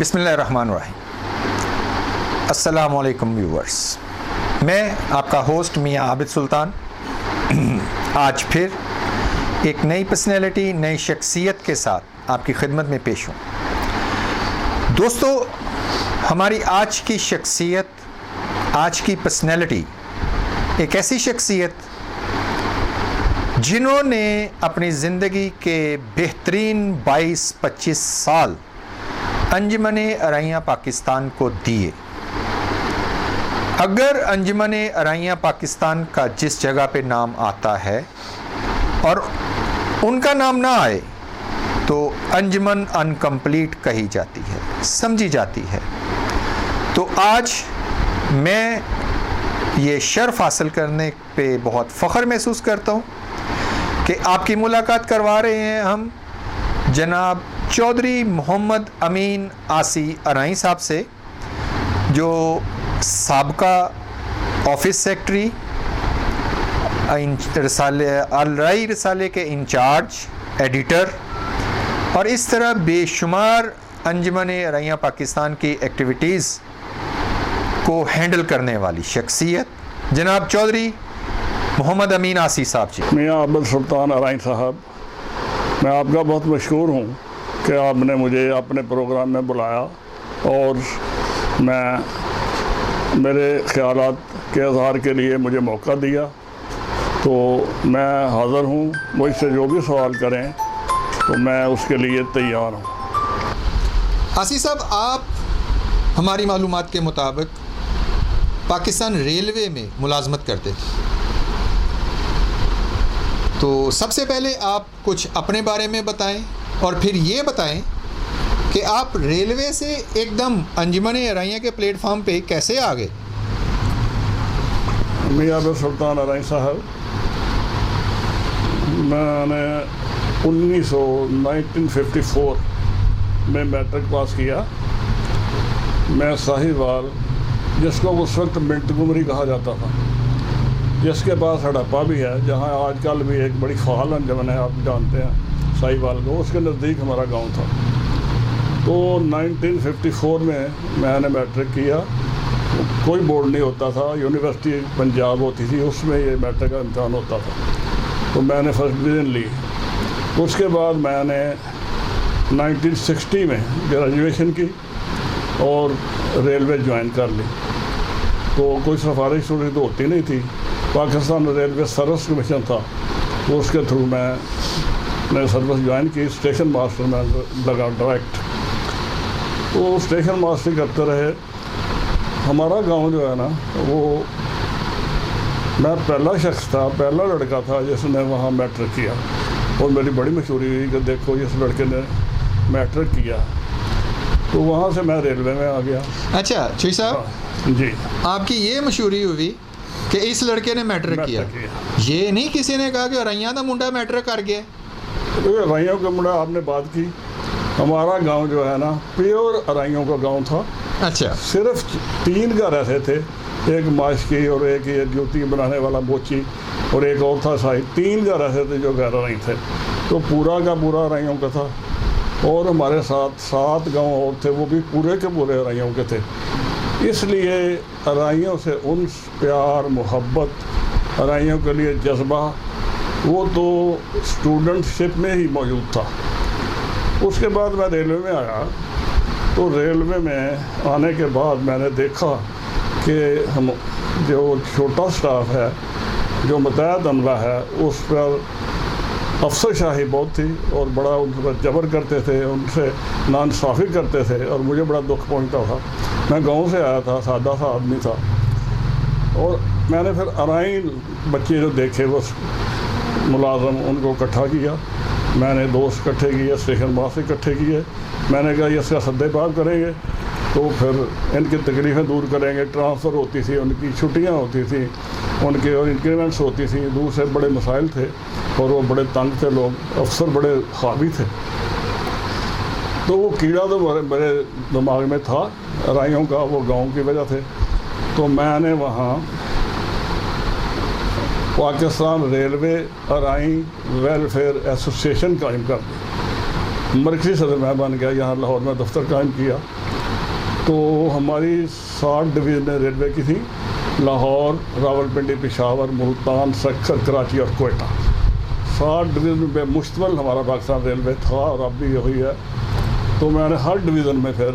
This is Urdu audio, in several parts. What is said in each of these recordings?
بسم اللہ الرحمن الرحیم۔ السلام علیکم ویورز، میں آپ کا ہوسٹ میاں عابد سلطان آج پھر ایک نئی پرسنالٹی، نئی شخصیت کے ساتھ آپ کی خدمت میں پیش ہوں۔ دوستو، ہماری آج کی شخصیت، آج کی پرسنالٹی ایک ایسی شخصیت جنہوں نے اپنی زندگی کے بہترین 22-25 سال انجمن ارائیاں پاکستان کو دیے۔ اگر انجمن ارائیاں پاکستان کا جس جگہ پہ نام آتا ہے اور ان کا نام نہ آئے تو انجمن انکمپلیٹ کہی جاتی ہے، سمجھی جاتی ہے۔ تو آج میں یہ شرف حاصل کرنے پہ بہت فخر محسوس کرتا ہوں کہ آپ کی ملاقات کروا رہے ہیں ہم جناب چودھری محمد امین آسی ارائیں صاحب سے، جو سابقہ آفس سیکٹری، الرائی رسالے کے انچارج، ایڈیٹر اور اس طرح بے شمار انجمن ارائیاں پاکستان کی ایکٹیویٹیز کو ہینڈل کرنے والی شخصیت جناب چودھری محمد امین آسی صاحب جی۔ میاں عابد سلطان ارائیں صاحب، میں آپ کا بہت مشکور ہوں کہ آپ نے مجھے اپنے پروگرام میں بلایا اور میرے خیالات کے اظہار کے لیے مجھے موقع دیا، تو میں حاضر ہوں۔ مجھ سے جو بھی سوال کریں تو میں اس کے لیے تیار ہوں۔ آسی صاحب، آپ ہماری معلومات کے مطابق پاکستان ریلوے میں ملازمت کرتے تھے، تو سب سے پہلے آپ کچھ اپنے بارے میں بتائیں اور پھر یہ بتائیں کہ آپ ریلوے سے ایک دم انجمن ارائیاں کے پلیٹ فارم پہ کیسے آ گئے؟ میاں عابد سلطان ارائیں صاحب، میں نے 1954 میں میٹرک پاس کیا۔ میں ساہیوال، جس کو اس وقت منٹگمری کہا جاتا تھا، جس کے پاس ہڑپا بھی ہے، جہاں آج کل بھی ایک بڑی فعال انجمن ہے، آپ جانتے ہیں ساہیوال کو، اس کے نزدیک ہمارا گاؤں تھا۔ تو 1954 میں نے میٹرک کیا۔ کوئی بورڈ نہیں ہوتا تھا، یونیورسٹی پنجاب ہوتی تھی، اس میں یہ میٹرک کا امتحان ہوتا تھا، تو میں نے فرسٹ ڈویژن لی۔ اس کے بعد میں نے 1960 میں گریجویشن کی اور ریلوے جوائن کر لی۔ تو کوئی سفارش تو ہوتی نہیں تھی، پاکستان ریلوے سروس کمیشن تھا، تو اس کے تھرو میں نے سروس جوائن کی۔ اسٹیشن ماسٹر میں لگا ڈائریکٹ، تو اسٹیشن ماسٹر کرتے رہے۔ ہمارا گاؤں جو ہے نا، وہ میں پہلا شخص تھا، پہلا لڑکا تھا جس نے وہاں میٹرک کیا، اور میری بڑی مشہوری ہوئی کہ دیکھو اس لڑکے نے میٹرک کیا، تو وہاں سے میں ریلوے میں آ گیا۔ اچھا چوئی صاحب جی، آپ کی یہ مشہوری ہوئی کہ اس لڑکے نے میٹرک کیا، یہ نہیں کسی نے کہا کہ ارائیاں دا منڈا میٹرک کر گیا؟ ارائیوں کا منڈا آپ نے بات کی، ہمارا گاؤں جو ہے نا پیور ارائیوں کا گاؤں تھا۔ اچھا، صرف 3 گھر ایسے تھے، ایک ماشکی اور ایک یہ جوتی بنانے والا بوچی اور ایک اور تھا سائی، 3 گھر ایسے تھے جو غیر ارائیں تھے، تو پورا کا پورا ارائیوں کا تھا۔ اور ہمارے ساتھ 7 گاؤں اور تھے، وہ بھی پورے کے پورے ارائیوں کے تھے۔ اس لیے ارائیوں سے انس، پیار، محبت، ارائیوں کے لیے جذبہ، وہ تو اسٹوڈنٹ شپ میں ہی موجود تھا۔ اس کے بعد میں ریلوے میں آیا، تو ریلوے میں آنے کے بعد میں نے دیکھا کہ ہم جو چھوٹا سٹاف ہے، جو متحد عملہ ہے، اس پر افسر شاہی بہت تھی اور بڑا ان پر جبر کرتے تھے، ان سے ناانصافی کرتے تھے، اور مجھے بڑا دکھ پہنچتا تھا۔ میں گاؤں سے آیا تھا، سادہ سا آدمی تھا، اور میں نے پھر ارائیں بچے جو دیکھے، وہ ملازم، ان کو اکٹھا کیا۔ میں نے دوست اکٹھے کیے، اسٹیشن ماسٹر اکٹھے کیے۔ میں نے کہا یہ اس کا سدے پاک کریں گے تو پھر ان کی تکلیفیں دور کریں گے۔ ٹرانسفر ہوتی تھی، ان کی چھٹیاں ہوتی تھیں، ان کے اور انکریمنٹس ہوتی تھیں، دور سے بڑے مسائل تھے، اور وہ بڑے تنگ تھے لوگ، افسر بڑے خوابی تھے۔ تو وہ کیڑا تو میرے دماغ میں تھا ارائیوں کا، وہ گاؤں کی وجہ سے۔ تو میں نے وہاں Pakistan railway Arain welfare association قائم کر دی، مرکزی صدر میں بن گیا، یہاں لاہور میں دفتر قائم کیا۔ تو ہماری 60 ڈویژنیں ریلوے کی تھیں، لاہور، راولپنڈی، پشاور، ملتان، سکر، کراچی اور کوئٹہ۔ 60 ڈویژن پہ مشتمل ہمارا پاکستان ریلوے تھا اور اب بھی یہی ہے۔ تو میں نے ہر ڈویژن میں پھر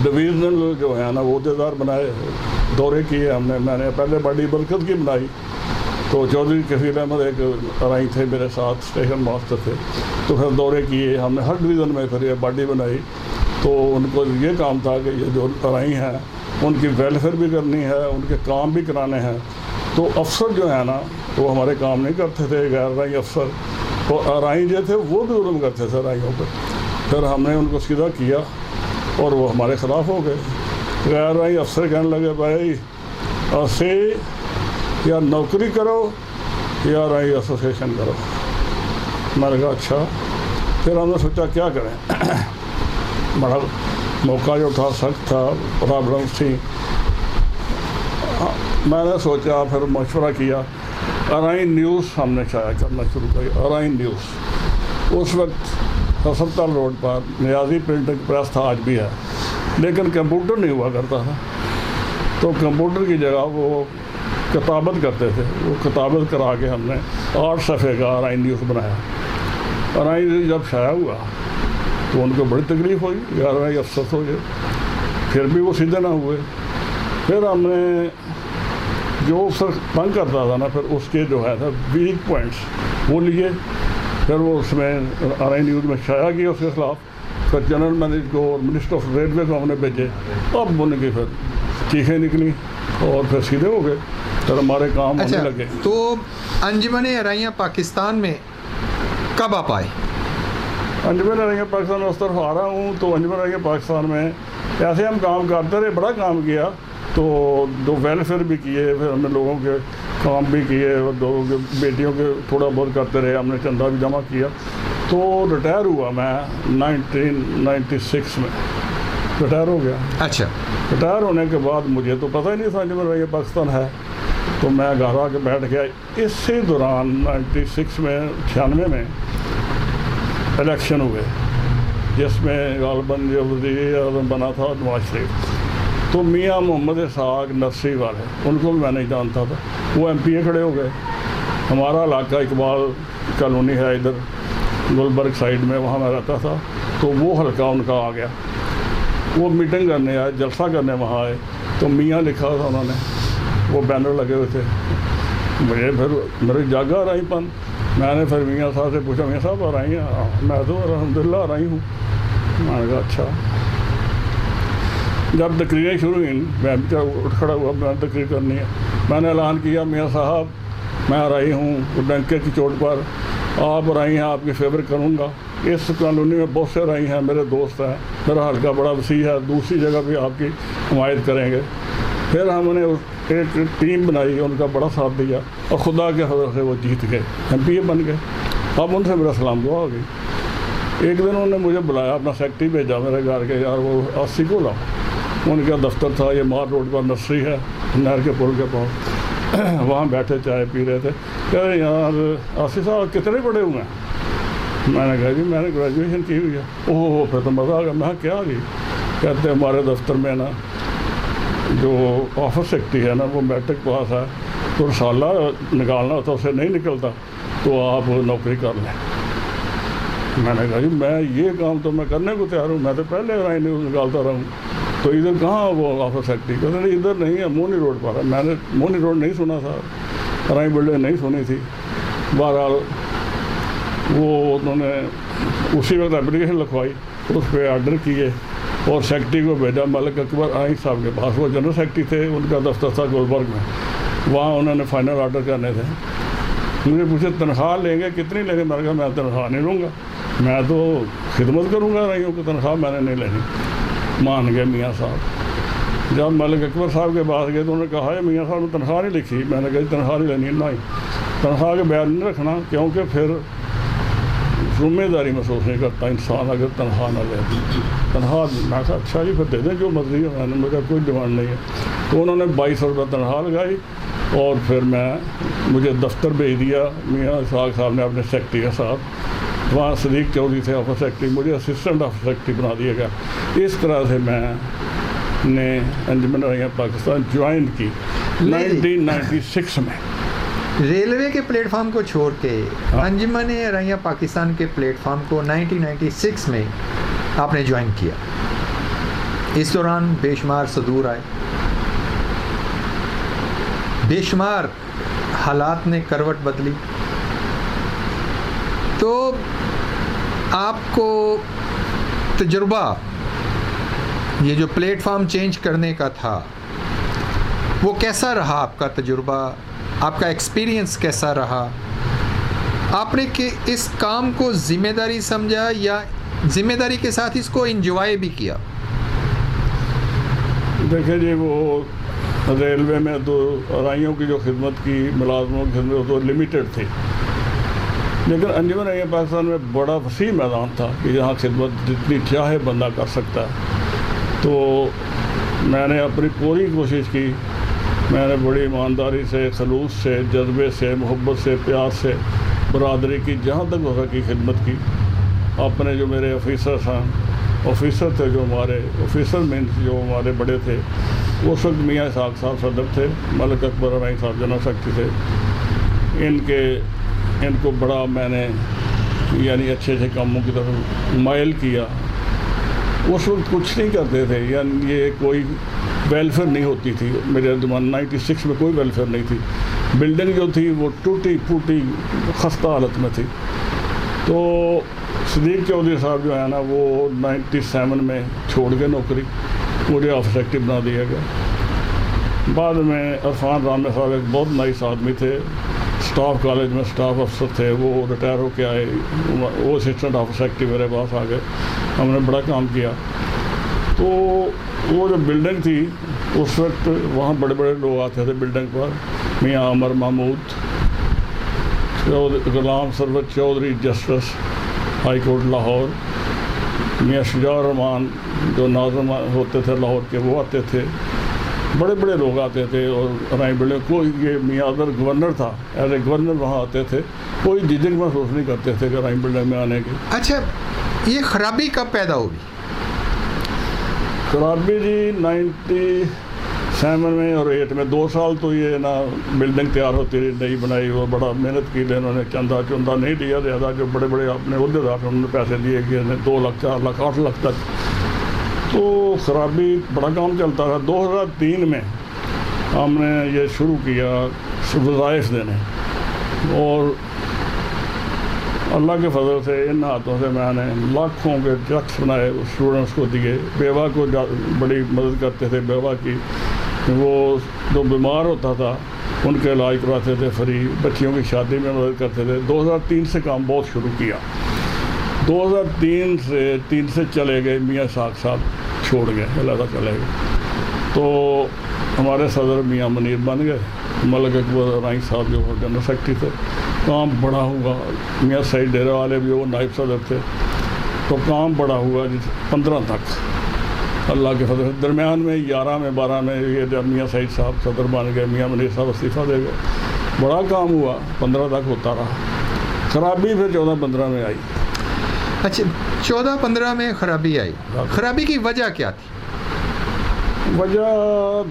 ڈویژنل جو ہے نا وہ عہدیدار بنائے، دورے کیے ہم نے۔ میں نے پہلے بڑی برکت کی بنائی، تو چودھری کفیل احمد ایک ارائی تھے میرے ساتھ، اسٹیشن ماسٹر تھے، تو پھر دورے کیے ہم نے ہر ڈویژن میں، پھر یہ باڈی بنائی۔ تو ان کو یہ کام تھا کہ یہ جو ارائی ہیں ان کی ویلفیئر بھی کرنی ہے، ان کے کام بھی کرانے ہیں۔ تو افسر جو ہے نا وہ ہمارے کام نہیں کرتے تھے، غیر ارائی افسر، اور ارائی جو تھے وہ بھی ظلم کرتے تھے ارائیوں پہ۔ پھر ہم نے ان کو سیدھا کیا اور وہ ہمارے خلاف ہو گئے۔ غیر ارائی افسر کہنے لگے بھائی ایسے یا نوکری کرو یا ارائی ایسوسیشن کرو۔ میں نے کہا اچھا۔ پھر ہم نے سوچا کیا کریں، بڑا موقع جو تھا سخت تھا، پرابلمس تھیں۔ میں نے سوچا، پھر مشورہ کیا، ارائی نیوز ہم نے شائع کرنا شروع کری۔ ارائی نیوز اس وقت ہسپتال روڈ پر نیازی پرنٹنگ پریس تھا، آج بھی ہے، لیکن کمپیوٹر نہیں ہوا کرتا تھا، تو کمپیوٹر کی جگہ وہ کتابت کرتے تھے۔ وہ کتابت کرا کے ہم نے 8 صفحے کا ارائی نیوز بنایا۔ ارائی نیوز جب شائع ہوا تو ان کو بڑی تکلیف ہوئی، یا ارائی افسوس ہو گئے، پھر بھی وہ سیدھے نہ ہوئے۔ پھر ہم نے جو افسر تنگ کرتا تھا نا، پھر اس کے جو ہے نا ویک پوائنٹس وہ لیے، پھر وہ اس میں ارائی نیوز میں شائع کیا اس کے خلاف۔ پھر جنرل مینیجر کو اور منسٹر آف ریلوے کو ہم نے بھیجے، اب ان کی پھر چیخیں نکلی اور پھر سیدھے ہو گئے، پھر ہمارے کام ہونے لگے۔ تو انجمن ارائیاں پاکستان میں کب آپ آئے؟ انجمن ارائیاں پاکستان میں اس طرف آ رہا ہوں، تو انجمن ارائیاں پاکستان میں ایسے ہم کام کرتے رہے، بڑا کام کیا، تو دو ویلفیئر بھی کیے، پھر ہم نے لوگوں کے کام بھی کیے، اور لوگوں کے بیٹیوں کے تھوڑا بہت کرتے رہے، ہم نے چندہ بھی جمع کیا۔ تو ریٹائر ہوا میں 1996 میں ریٹائر ہو گیا۔ اچھا۔ ریٹائر ہونے کے بعد مجھے تو پتہ ہی نہیں تھا انجمن ارائیاں پاکستان ہے، تو میں گھر آ کے بیٹھ گیا۔ اسی دوران 96 میں 96 میں الیکشن ہوئے، جس میں غالباً جو وزیر اعظم بنا تھا نواز شریف۔ تو میاں محمد اسحاق نرسری والے، ان کو بھی میں نہیں جانتا تھا، وہ ایم پی اے کھڑے ہو گئے۔ ہمارا علاقہ اقبال کالونی ہے ادھر گلبرگ سائڈ میں، وہاں میں رہتا تھا، تو وہ حلقہ ان کا آ گیا۔ وہ میٹنگ کرنے آئے، جلسہ کرنے وہاں آئے، تو میاں لکھا تھا انہوں نے، وہ بینر لگے ہوئے تھے۔ مجھے پھر میرے جاگا ارائی پن، میں نے پھر میاں صاحب سے پوچھا، میاں صاحب ارائی ہیں؟ میں تو الحمدللہ ارائی ہوں۔ میں نے کہا اچھا۔ جب تقریریں شروع ہوئیں، میں بھی اٹھ کھڑا ہوا، میں نے تقریر کرنی ہے۔ میں نے اعلان کیا، میاں صاحب میں ارائی ہوں، ڈنکے کی چوٹ پر آپ ارائی ہیں، آپ کی فیور کروں گا۔ اس کالونی میں بہت سے ارائی ہیں، میرے دوست ہیں، میرا حلقہ بڑا وسیع ہے، دوسری جگہ بھی آپ کی حمایت کریں گے۔ پھر ہم نے ایک ٹیم بنائی، ان کا بڑا ساتھ دیا، اور خدا کے فضل سے وہ جیت گئے، ایم پی اے بن گئے۔ اب ان سے میرا سلام دعا ہو گئی۔ ایک دن انہوں نے مجھے بلایا، اپنا سیکٹری بھیجا میرے گھر کے، یار وہ 80 کو لاؤ۔ ان کا دفتر تھا یہ مار روڈ پر نرسری ہے، نہر کے پل کے پاس، وہاں بیٹھے چائے پی رہے تھے۔ کہہ رہے یار آصف صاحب کتنے پڑھے ہوئے ہیں؟ میں نے کہا جی میں نے گریجویشن کی ہوئی ہے۔ اوہ پھر تو مزہ آ گیا۔ میں کیا جی؟ کہتے ہمارے دفتر میں نا جو آفس سیکٹری ہے نا وہ میٹرک پاس ہے، تو رسالہ نکالنا ہوتا اسے نہیں نکلتا، تو آپ نوکری کر لیں۔ میں نے کہا جی میں یہ کام تو میں کرنے کو تیار ہوں، میں تو پہلے ارائی نیوز نکالتا رہا ہوں۔ تو ادھر کہاں وہ آفس سیکٹری؟ کہتے نہیں ادھر نہیں ہے، مونی روڈ پر ہے۔ میں نے مونی روڈ نہیں سنا تھا، ارائی بلڈنگ نہیں سنی تھی۔ بہرحال وہ انہوں نے اسی وقت اپلیکیشن لکھوائی، اس پہ آرڈر کیے اور سیکٹری کو بھیجا ملک اکبر ارائی صاحب کے پاس۔ وہ جنرل سیکٹری تھے، ان کا دفتر تھا گلبرگ میں، وہاں انہوں نے فائنل آرڈر کرنے تھے۔ مجھے پوچھے تنخواہ لیں گے کتنی لیں گے؟ میں نے کہا میں تنخواہ نہیں لوں گا، میں تو خدمت کروں گا ارائیوں کی، تنخواہ میں نے نہیں لینی۔ مان گئے میاں صاحب۔ جب ملک اکبر صاحب کے پاس گئے تو انہوں نے کہا ہے میاں صاحب نے تنخواہ نہیں لکھی۔ میں نے کہا تنخواہ نہیں لینی، نہیں تنخواہ کے بیان نہیں رکھنا، کیونکہ پھر ذمہ داری محسوس نہیں کرتا انسان اگر تنخواہ نہ لے۔ تنخواہ میں کہا اچھا جی پھر دے دیں جو مرضی ہے، میں نے کہا کوئی ڈیمانڈ نہیں ہے۔ تو انہوں نے 2200 روپیہ تنخواہ لگائی، اور پھر مجھے دفتر بھیج دیا میاں اسحاق صاحب نے اپنے سیکٹری کے ساتھ۔ وہاں صدیق چودھری تھے آفس سیکٹری، مجھے اسسٹنٹ آفس سیکٹری بنا دیا گیا۔ اس طرح سے میں نے انجمن ارائیاں پاکستان جوائن کی 1996 میں. ریلوے کے پلیٹ فارم کو چھوڑ کے انجمن ارائیاں پاکستان کے پلیٹ فارم کو 1996 میں آپ نے جوائن کیا. اس دوران بے شمار صدور آئے، بے شمار حالات نے کروٹ بدلی. تو آپ کو تجربہ یہ جو پلیٹ فارم چینج کرنے کا تھا وہ کیسا رہا؟ آپ کا تجربہ، آپ کا ایکسپیرینس کیسا رہا؟ آپ نے کہ اس کام کو ذمہ داری سمجھا یا ذمہ داری کے ساتھ اس کو انجوائے بھی کیا؟ دیکھیں جی، وہ ریلوے میں تو ارائیوں کی جو خدمت کی، ملازموں کی خدمت تو لمیٹڈ تھی، لیکن انجمن ارائیاں پاکستان میں بڑا وسیع میدان تھا کہ یہاں خدمت جتنی چاہے بندہ کر سکتا ہے. تو میں نے اپنی پوری کوشش کی، میں نے بڑی ایمانداری سے، خلوص سے، جذبے سے، محبت سے، پیار سے برادری کی جہاں تک ہو سکی خدمت کی. اپنے جو میرے آفیسر تھے، جو ہمارے آفیسر مینس جو ہمارے بڑے تھے، اس وقت میاں اسحاق صاحب صدر تھے، ملک اکبر ارائی صاحب جنرل سیکرٹری تھے. ان کو بڑا میں نے یعنی اچھے کاموں کی طرف مائل کیا. اس وقت کچھ نہیں کرتے تھے، یعنی یہ کوئی ویلفیئر نہیں ہوتی تھی میرے زمانے 96 میں، کوئی ویلفیئر نہیں تھی. بلڈنگ جو تھی وہ ٹوٹی پھوٹی خستہ حالت میں تھی. تو صدیق چودھری صاحب جو ہے نا، وہ 97 میں چھوڑ گئے نوکری، مجھے آفس ایکٹیو بنا دیا گیا. بعد میں عرفان رامے صاحب ایک بہت نائس آدمی تھے، اسٹاف کالج میں اسٹاف افسر تھے، وہ ریٹائر ہو کے آئے، وہ اسسٹنٹ آفس ایکٹیو میرے پاس آ گئے. ہم نے بڑا کام کیا. تو وہ جو بلڈنگ تھی اس وقت وہاں بڑے بڑے لوگ آتے تھے بلڈنگ پر، میاں Umar Mahmood, Ghulam Sarwar Chaudhry justice high court Lahore, Mian Shuja الرحمان جو ناظم ہوتے تھے لاہور کے، وہ آتے تھے. بڑے بڑے لوگ آتے تھے. اور ارائی بلڈنگ کوئی، یہ میاں ادر گورنر تھا، ایز اے گورنر وہاں آتے تھے. کوئی جھجک محسوس نہیں کرتے تھے کہ ارائی بلڈنگ میں آنے کی. اچھا، یہ خرابی کب پیدا ہوگی؟ خرابی جی 97 میں اور 8 میں 2 سال تو یہ نا بلڈنگ تیار ہوتی رہی، نئی بنائی، اور بڑا محنت کی. انہوں نے چندہ نہیں دیا زیادہ. جو بڑے بڑے اپنے عہدیدار انہوں نے پیسے دیے کہ 2 لاکھ 4 لاکھ 8 لاکھ تک. تو خرابی بڑا کام چلتا تھا. 2003 میں ہم نے یہ شروع کیا وظائف دینے، اور اللہ کے فضل سے ان ہاتھوں سے میں نے لاکھوں کے چیکس بنائے، اسٹوڈنٹس کو دیے. بیوہ کو بڑی مدد کرتے تھے. بیوہ کی وہ جو بیمار ہوتا تھا ان کے علاج کراتے تھے فری، بچیوں کی شادی میں مدد کرتے تھے. 2003 سے کام بہت شروع کیا. 2003 سے چلے گئے. میاں اسحاق صاحب چھوڑ گئے، علیحدہ چلے گئے. تو ہمارے صدر میاں منیر بن گئے. ملک اکبر ارائی صاحب جو جنرل سیکرٹری تھے. کام بڑا ہوا. میاں سعید ڈیرے والے بھی وہ نائب صدر تھے. تو کام بڑا ہوا 15 تک اللہ کے فضل. درمیان میں 11 میں 12 میں یہ جب میاں سعید صاحب صدر بن گئے، میاں منیر صاحب استعفیٰ دے گئے. بڑا کام ہوا، 15 تک ہوتا رہا. خرابی پھر 14-15 میں آئی. اچھا، 14-15 میں خرابی آئی. خرابی کی وجہ کیا تھی؟ وجہ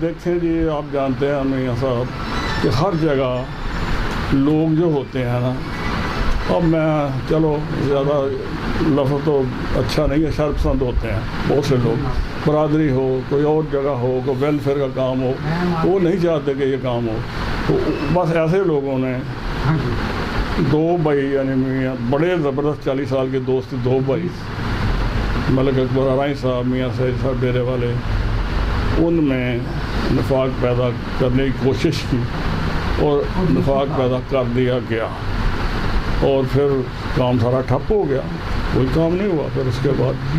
دیکھیں جی، آپ جانتے ہیں میاں صاحب کہ ہر جگہ لوگ جو ہوتے ہیں نا، اب میں چلو زیادہ لفظ تو اچھا نہیں ہے، شر پسند ہوتے ہیں بہت سے لوگ. برادری ہو، کوئی اور جگہ ہو، کوئی ویلفیئر کا کام ہو، وہ نہیں چاہتے کہ یہ کام ہو. تو بس ایسے لوگوں نے 2 بھائی، یعنی بڑے زبردست 40 سال کے دوست، 2 بھائی، ملک اکبر ارائی صاحب، میاں سعید صاحب ڈیرے والے، ان میں نفاق پیدا کرنے کی کوشش کی اور نفاق پیدا کر دیا گیا. اور پھر کام سارا ٹھپ ہو گیا، کوئی کام نہیں ہوا. پھر اس کے بعد